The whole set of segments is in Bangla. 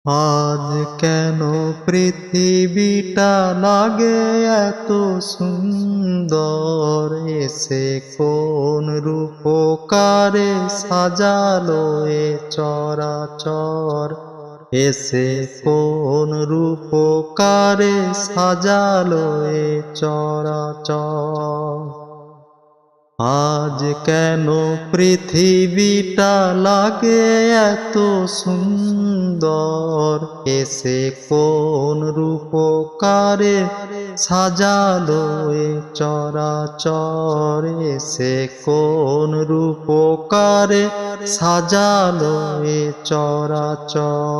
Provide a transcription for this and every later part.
আজ কেন পৃথিবীটা লাগে এত সুন্দর, এসে কোন রূপকারে সাজালো এ চরাচর, এসে কোন রূপকারে সাজালো এ চরাচর। আজ কেন পৃথিবীটা লাগে এত সুন্দর, এসে কোন রূপকারে সাজালো এ চরাচর, এসে কোন রূপকারে সাজালো এ চরাচর।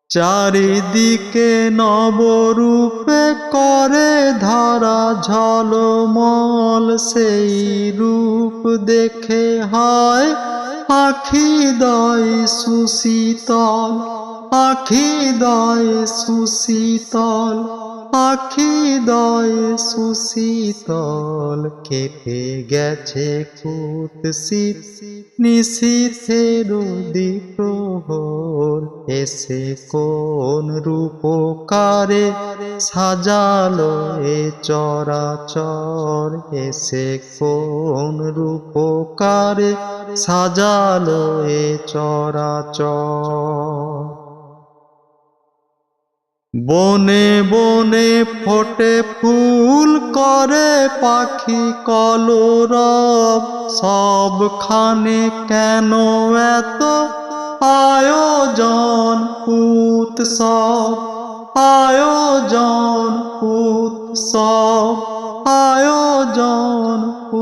চারিদিকে নবরূপে করে ধরা ঝলমল, সেই রূপ দেখে হয় আখিদয় সুশীতল, আখিদয় সুশীতল, আখিদয় সুশীতল। কেঁপে গেছে কুৎসিত নিশীথের দ্বিপ্রহর, এসে কোন রূপকারে সাজালো এ চরাচর, এসে কোন রূপকারে সাজালো এ চরাচর। বনে বনে ফোটে ফুল করে পাখি কলরব, সবখানে কেন এত আয়োজন উৎসব, আয়োজন উৎসব, আয়োজন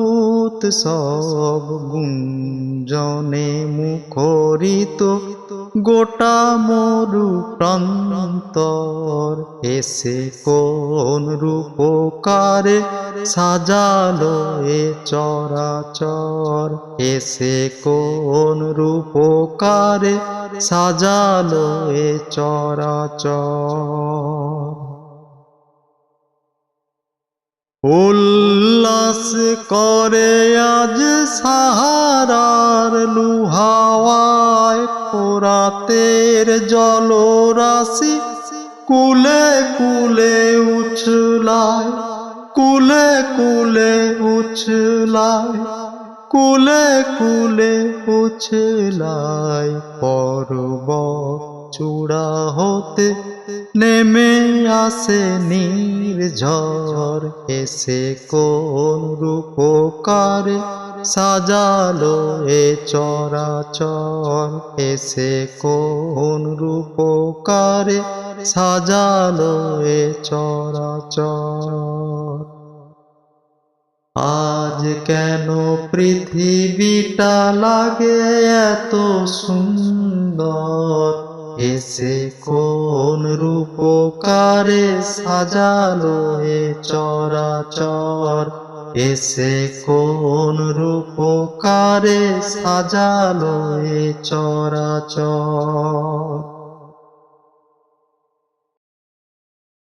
উৎসব। গুঞ্জনে মুখরিত গোটা মরু প্রান্তর, এসে কোন রূপকারে সাজালো এ চরাচর, এসে কোন রূপকারে সাজালো এ চরাচর। উল্লাস করে আজ সাহারার লুহাওয়ায়, ফোরাতের জলরাশি কুলে কুলে উছলায়, কুলে কুলে উছলায়, কুলে কুলে উছলায়। পর্বত চূড়া হতে নেমে আসে নির্ঝর, এসে কোন রূপকারে সাজালো এ চরাচর, এসে কোন রূপকারে সাজালো এ চরাচর। আজ কেন পৃথিবীটা লাগে এত সুন্দর, এসে কোন রূপকারে সাজালো এ চরাচর, এসে কোন রূপকারে সাজালো এ চরাচর।